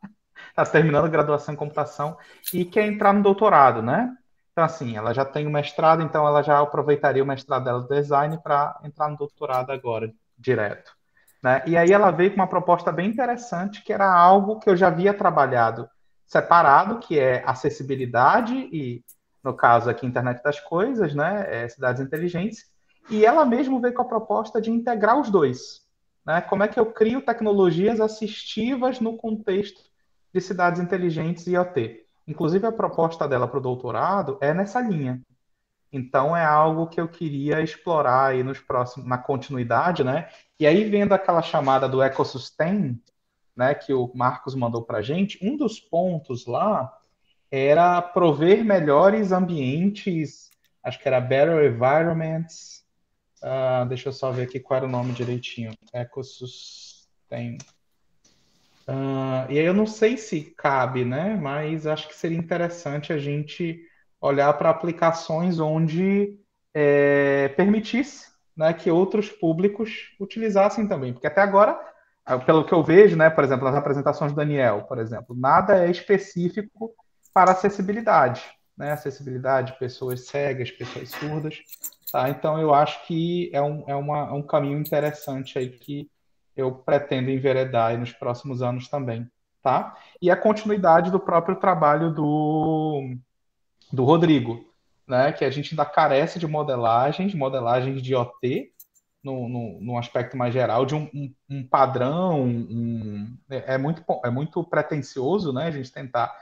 Está terminando a graduação em computação e quer entrar no doutorado, né? Então, assim, ela já tem o mestrado, então ela já aproveitaria o mestrado dela do design para entrar no doutorado agora, direto. Né? E aí ela veio com uma proposta bem interessante, que era algo que eu já havia trabalhado separado, que é acessibilidade e, no caso aqui, internet das coisas, né? Cidades inteligentes, e ela mesma veio com a proposta de integrar os dois. Né? Como é que eu crio tecnologias assistivas no contexto de cidades inteligentes e IoT? Inclusive, a proposta dela para o doutorado é nessa linha. Então, é algo que eu queria explorar aí nos próximos, na continuidade, né? E aí, vendo aquela chamada do EcoSustain, né, que o Marcos mandou para a gente, um dos pontos lá era prover melhores ambientes, acho que era Better Environments, deixa eu só ver aqui qual era o nome direitinho, EcoSustain. E aí eu não sei se cabe, né? Mas acho que seria interessante a gente olhar para aplicações onde permitisse, né, que outros públicos utilizassem também. Porque até agora, pelo que eu vejo, né, por exemplo, nas apresentações do Daniel, por exemplo, nada é específico para acessibilidade, né? Acessibilidade, pessoas cegas, pessoas surdas. Tá? Então eu acho que é um caminho interessante aí que eu pretendo enveredar aí nos próximos anos também, tá? E a continuidade do próprio trabalho do Rodrigo, né? Que a gente ainda carece de modelagens de IoT, no aspecto mais geral, de um padrão, é muito pretensioso, né? A gente tentar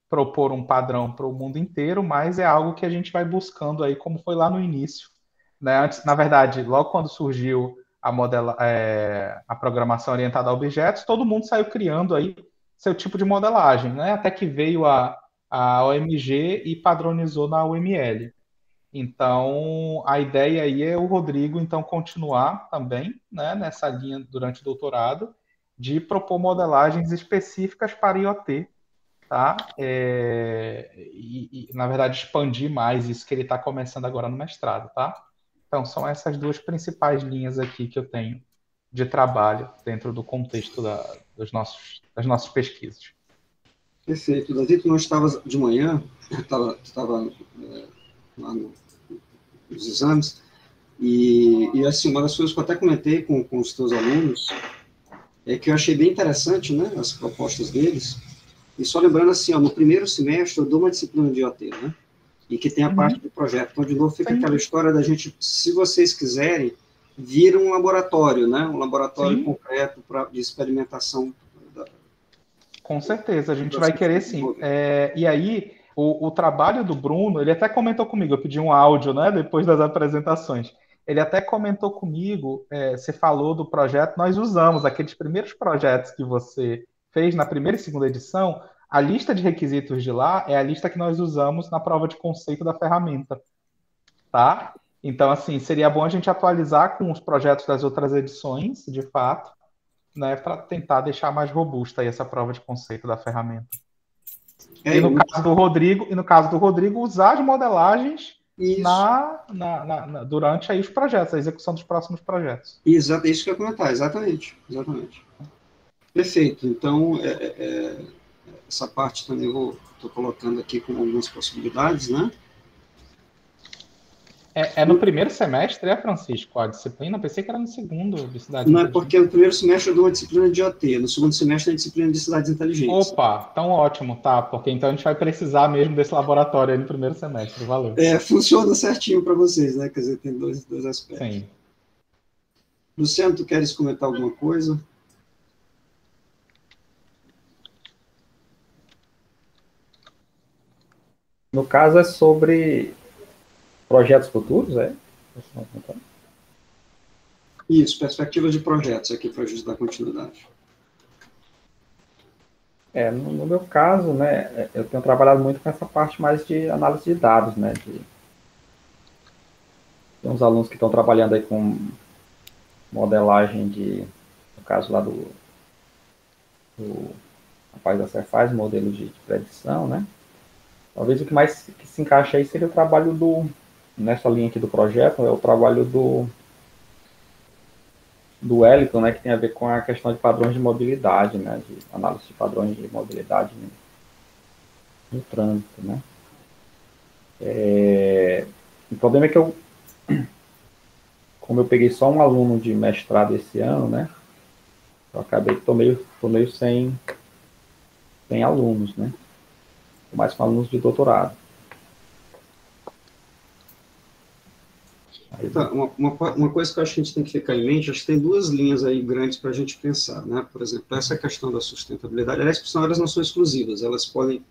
propor um padrão para o mundo inteiro, mas é algo que a gente vai buscando aí, como foi lá no início, né? Antes, na verdade, logo quando surgiu a programação orientada a objetos, todo mundo saiu criando aí seu tipo de modelagem, né? Até que veio a OMG e padronizou na UML. Então, a ideia aí é o Rodrigo, então, continuar também, né, nessa linha durante o doutorado, de propor modelagens específicas para IoT, tá? Na verdade, expandir mais isso que ele está começando agora no mestrado, tá? Então, são essas duas principais linhas aqui que eu tenho de trabalho dentro do contexto das nossas pesquisas. Perfeito. Davi, tu não estava de manhã, estava lá nos exames, e assim, uma das coisas que eu até comentei com os teus alunos é que eu achei bem interessante, né, as propostas deles, e só lembrando assim, no primeiro semestre eu dou uma disciplina de IoT, né, e que tem a parte do projeto. Então, de novo, fica aquela história da gente, se vocês quiserem, vir um laboratório, né, um laboratório concreto de experimentação. Com certeza, a gente vai querer sim. E aí, o trabalho do Bruno, ele até comentou comigo, eu pedi um áudio, né, depois das apresentações. Ele até comentou comigo, você falou do projeto, nós usamos aqueles primeiros projetos que você fez na primeira e segunda edição, a lista de requisitos de lá é a lista que nós usamos na prova de conceito da ferramenta, tá? Então, assim, seria bom a gente atualizar com os projetos das outras edições, de fato, né, para tentar deixar mais robusta aí essa prova de conceito da ferramenta. E no caso do Rodrigo, usar as modelagens durante aí os projetos, a execução dos próximos projetos. Exato, é isso que eu ia comentar, exatamente. Perfeito. Então, essa parte também eu estou colocando aqui com algumas possibilidades, né? No primeiro semestre, Francisco, a disciplina? Pensei que era no segundo de cidade. Não, é porque no primeiro semestre eu dou uma disciplina de IoT, no segundo semestre é a disciplina de cidades inteligentes. Opa, então ótimo, tá, porque então a gente vai precisar mesmo desse laboratório aí no primeiro semestre, valeu. Funciona certinho para vocês, né? Quer dizer, tem dois aspectos. Sim. Luciano, tu queres comentar alguma coisa? No caso é sobre projetos futuros, Isso, perspectivas de projetos aqui para ajudar a continuidade. No meu caso, né, eu tenho trabalhado muito com essa parte mais de análise de dados, né, tem uns alunos que estão trabalhando aí com modelagem no caso lá do rapaz da Cefaz, modelo de predição, né. Talvez o que mais se encaixa aí seria o trabalho nessa linha aqui do projeto, é o trabalho do do Wellington, né, que tem a ver com a questão de padrões de mobilidade, né, de análise de padrões de mobilidade no trânsito, né. O problema é que como eu peguei só um aluno de mestrado esse ano, né, eu acabei que tô meio sem alunos, né, tô mais com alunos de doutorado. Então, uma coisa que eu acho que a gente tem que ficar em mente, acho que tem duas linhas aí grandes para a gente pensar, né? Por exemplo, essa questão da sustentabilidade, aliás, elas não são exclusivas, elas podem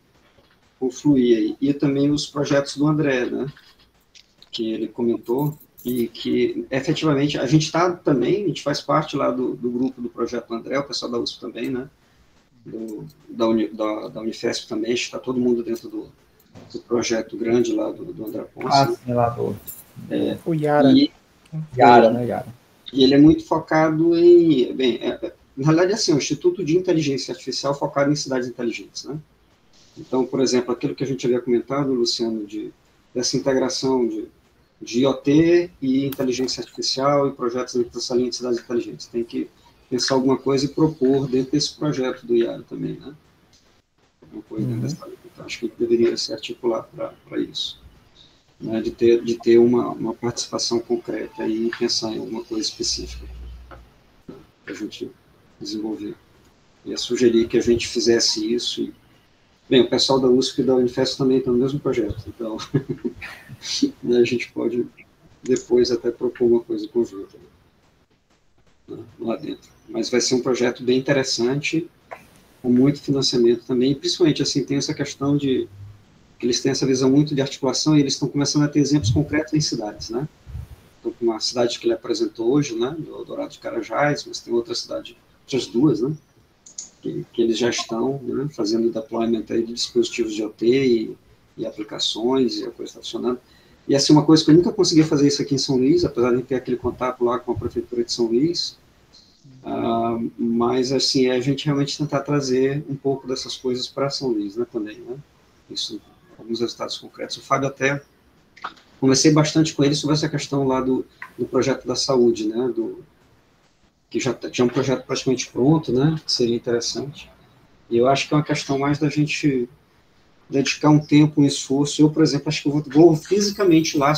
confluir aí. E também os projetos do André, né? Que ele comentou, e que, efetivamente, a gente faz parte lá do grupo do projeto do André, o pessoal da USP também, né? Da Unifesp também, está todo mundo dentro do projeto grande lá do André Ponce. Sim, lá do... o Yara. Yara, né, Yara? E ele é muito focado em... na verdade, assim, o Instituto de Inteligência Artificial focado em cidades inteligentes, né? Então, por exemplo, aquilo que a gente havia comentado, Luciano, dessa integração de IoT e inteligência artificial e projetos dessa linha de cidades inteligentes. Tem que pensar alguma coisa e propor dentro desse projeto do Yara também, né? Alguma coisa dentro dessa linha. Então, acho que deveria se articular para isso. Né, de ter uma participação concreta e pensar em alguma coisa específica para a gente desenvolver. Ia sugerir que a gente fizesse isso. Bem, o pessoal da USP e da Unifesp também estão no mesmo projeto, então né, a gente pode depois até propor uma coisa conjunta, né, lá dentro. Mas vai ser um projeto bem interessante, com muito financiamento também, e principalmente assim, tem essa questão de que eles têm essa visão muito de articulação e eles estão começando a ter exemplos concretos em cidades, né? Então, uma cidade que ele apresentou hoje, né, do Dourado de Carajás, mas tem outra cidade, outras duas, né, que eles já estão, né, fazendo deployment aí de dispositivos de IoT e aplicações, e a coisa está funcionando. E assim, uma coisa que eu nunca consegui fazer isso aqui em São Luís, apesar de ter aquele contato lá com a Prefeitura de São Luís, mas assim, é a gente realmente tentar trazer um pouco dessas coisas para São Luís, né, também, né? Isso, alguns resultados concretos. O Fábio até conversei bastante com ele sobre essa questão lá do projeto da saúde, né, que já tinha um projeto praticamente pronto, né, que seria interessante. E eu acho que é uma questão mais da gente dedicar um tempo, um esforço. Eu, por exemplo, acho que eu vou fisicamente lá,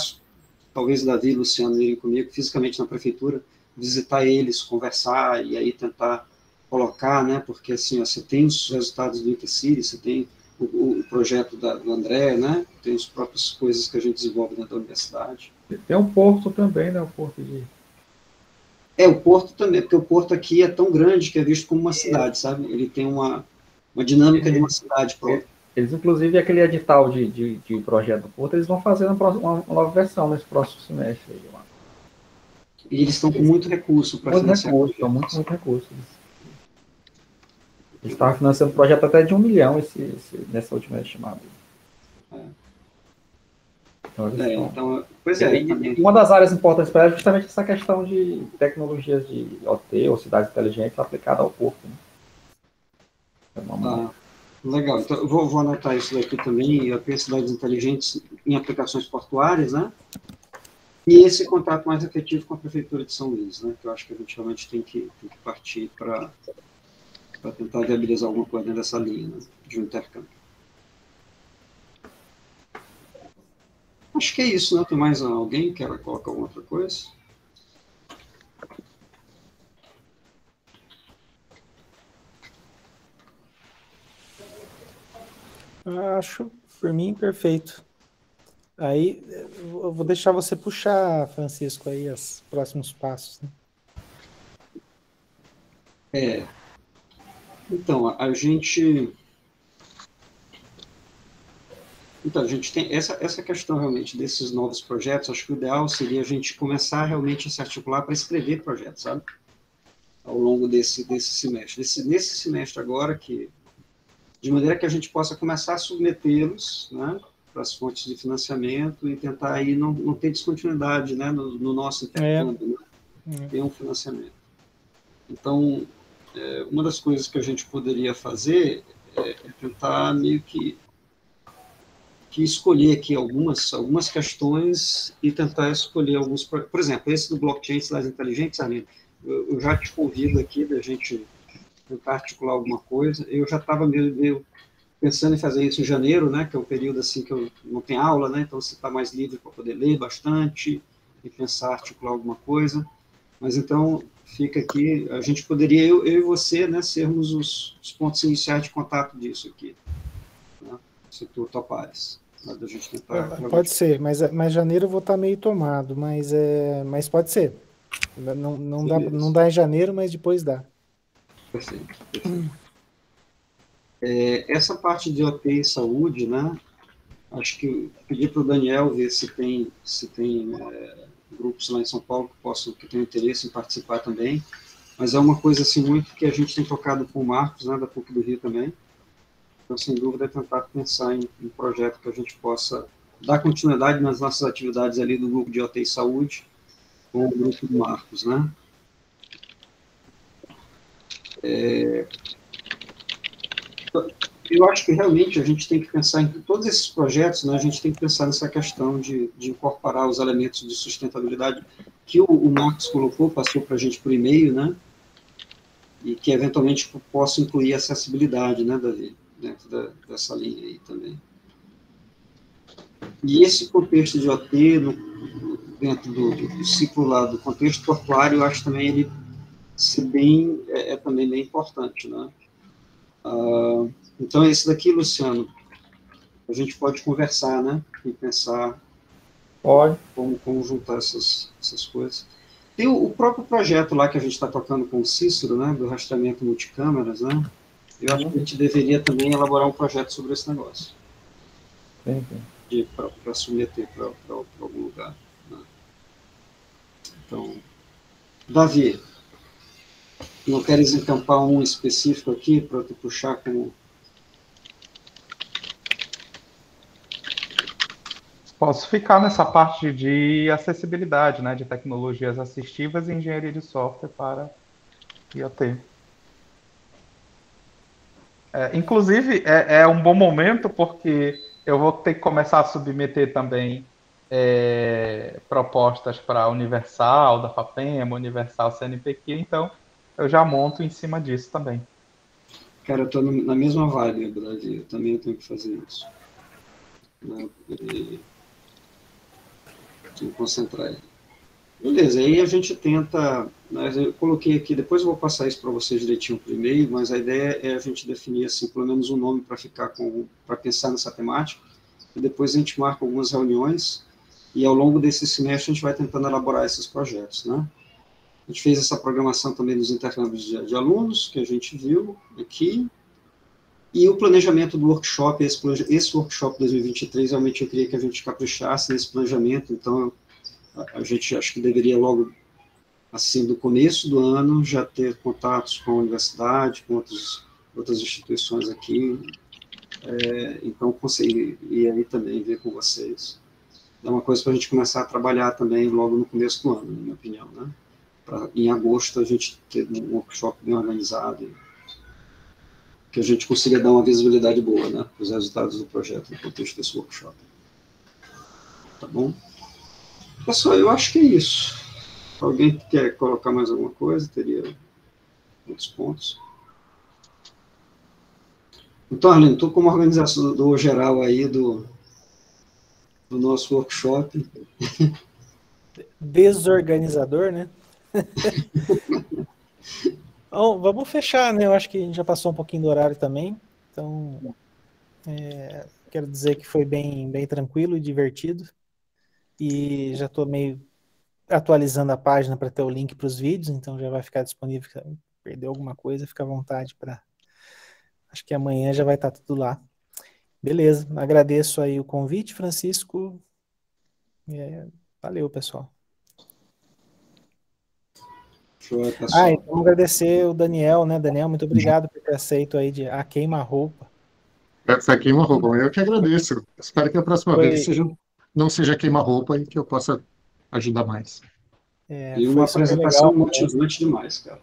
talvez Davi e Luciano irem comigo, fisicamente na prefeitura, visitar eles, conversar e aí tentar colocar, né, porque assim, ó, você tem os resultados do Intercity, você tem o projeto do André, né, tem as próprias coisas que a gente desenvolve dentro da universidade. Tem um porto também, né, o porto de... O porto também, porque o porto aqui é tão grande que é visto como uma cidade, sabe? Ele tem uma dinâmica de uma cidade própria. Eles, inclusive, aquele edital de projeto do porto, eles vão fazer uma nova versão nesse próximo semestre. Aí, e eles estão com muito recurso para financiar. Muito recurso. Eles estavam financiando um projeto até de 1 milhão nessa última estimada. Então, pois é. Uma das áreas importantes para ela é justamente essa questão de tecnologias de IoT ou cidades inteligentes aplicada ao porto. Né? Legal. Então, eu vou anotar isso daqui também, IoT, cidades inteligentes em aplicações portuárias, né? E esse contato mais efetivo com a Prefeitura de São Luís, né? Que eu acho que a gente realmente tem que partir para tentar viabilizar alguma coisa dentro dessa linha, né, de um intercâmbio. Acho que é isso, né? Tem mais alguém que quer colocar alguma outra coisa? Acho, por mim, perfeito. Aí, eu vou deixar você puxar, Francisco, aí, os próximos passos. Né? Então, a gente tem essa questão realmente desses novos projetos. Acho que o ideal seria a gente começar realmente a se articular para escrever projetos, sabe? Ao longo desse semestre. Nesse semestre agora, de maneira que a gente possa começar a submetê-los, né, para as fontes de financiamento e tentar aí não ter descontinuidade, né, no nosso intercâmbio, né, ter um financiamento. Então, uma das coisas que a gente poderia fazer é tentar meio que escolher aqui algumas questões e tentar escolher alguns... Por exemplo, esse do blockchain, cidades inteligentes, Arlindo, eu já te convido aqui da gente tentar articular alguma coisa. Eu já estava meio pensando em fazer isso em janeiro, né, que é o período assim que eu não tenho aula, né, então você está mais livre para poder ler bastante e pensar, articular alguma coisa. Mas então fica aqui, a gente poderia, eu e você, né, sermos os pontos iniciais de contato disso aqui, né, se tu topares. Da gente tentar pode ser, mas janeiro eu vou estar meio tomado, mas pode ser. Não dá em janeiro, mas depois dá. Perfeito. Essa parte de OT e saúde, né, acho que pedir para o Daniel ver se tem grupos lá em São Paulo que tenham interesse em participar também, mas é uma coisa assim muito que a gente tem tocado com o Marcos, né, da PUC do Rio também. Então, sem dúvida, é tentar pensar em um projeto que a gente possa dar continuidade nas nossas atividades ali do grupo de OT e saúde com o grupo do Marcos, né? Eu acho que realmente a gente tem que pensar em todos esses projetos, né, a gente tem que pensar nessa questão de incorporar os elementos de sustentabilidade que o Marcos colocou, passou para a gente por e-mail, né, e que eventualmente possa incluir acessibilidade, né, Davi, dentro dessa linha aí também. E esse contexto de OT, dentro do ciclo lá, do contexto portuário, eu acho também ele ser bem, também bem importante, né. Então, esse daqui, Luciano, a gente pode conversar, né? E pensar como juntar essas coisas. Tem o próprio projeto lá que a gente está tocando com o Cícero, né? Do rastreamento multicâmeras, né? Eu acho que a gente deveria também elaborar um projeto sobre esse negócio. Para submeter para algum lugar. Né? Então, Davi, não queres encampar um específico aqui para tu puxar como... Posso ficar nessa parte de acessibilidade, né, de tecnologias assistivas e engenharia de software para IoT. Inclusive, é um bom momento porque eu vou ter que começar a submeter também propostas para a Universal, da FAPEMA, Universal CNPq, então eu já monto em cima disso também. Cara, eu estou na mesma vibe, Davi, eu também tenho que fazer isso. Tenho que concentrar. Beleza, aí a gente tenta, né, eu coloquei aqui, depois eu vou passar isso para vocês direitinho por e-mail, mas a ideia é a gente definir, assim, pelo menos um nome para pensar nessa temática, e depois a gente marca algumas reuniões, e ao longo desse semestre a gente vai tentando elaborar esses projetos, né? A gente fez essa programação também nos intercâmbios de alunos, que a gente viu aqui, e o planejamento do workshop, esse workshop 2023, realmente eu queria que a gente caprichasse nesse planejamento, então a gente acho que deveria logo, assim, do começo do ano, já ter contatos com a universidade, com outras instituições aqui, então conseguir ir aí também ver com vocês. É uma coisa para a gente começar a trabalhar também logo no começo do ano, na minha opinião, né? Para em agosto a gente ter um workshop bem organizado, que a gente consiga dar uma visibilidade boa, né, para os resultados do projeto no contexto desse workshop. Tá bom? Pessoal, eu acho que é isso. Alguém quer colocar mais alguma coisa? Teria outros pontos? Então, Arlindo, tu como organizador geral aí do nosso workshop. Desorganizador, né? Bom, vamos fechar, né? Eu acho que a gente já passou um pouquinho do horário também. Então, quero dizer que foi bem tranquilo e divertido. E já estou meio atualizando a página para ter o link para os vídeos, então já vai ficar disponível. Se perdeu alguma coisa, fica à vontade para... Acho que amanhã já vai estar tudo lá. Beleza, agradeço aí o convite, Francisco. Valeu, pessoal. Então agradecer o Daniel, né? Daniel, muito obrigado por ter aceito aí a queima-roupa. Essa queima-roupa, eu que agradeço. Espero que a próxima vez não seja queima-roupa e que eu possa ajudar mais. E uma apresentação motivante demais, cara.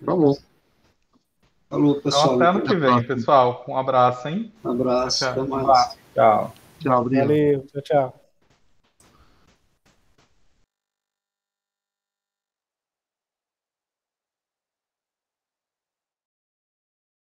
Falou. Falou, pessoal. Então, até ano que vem, pessoal. Um abraço, hein? Um abraço. Tchau. Até mais. Tchau. Tchau, obrigado. Valeu, tchau.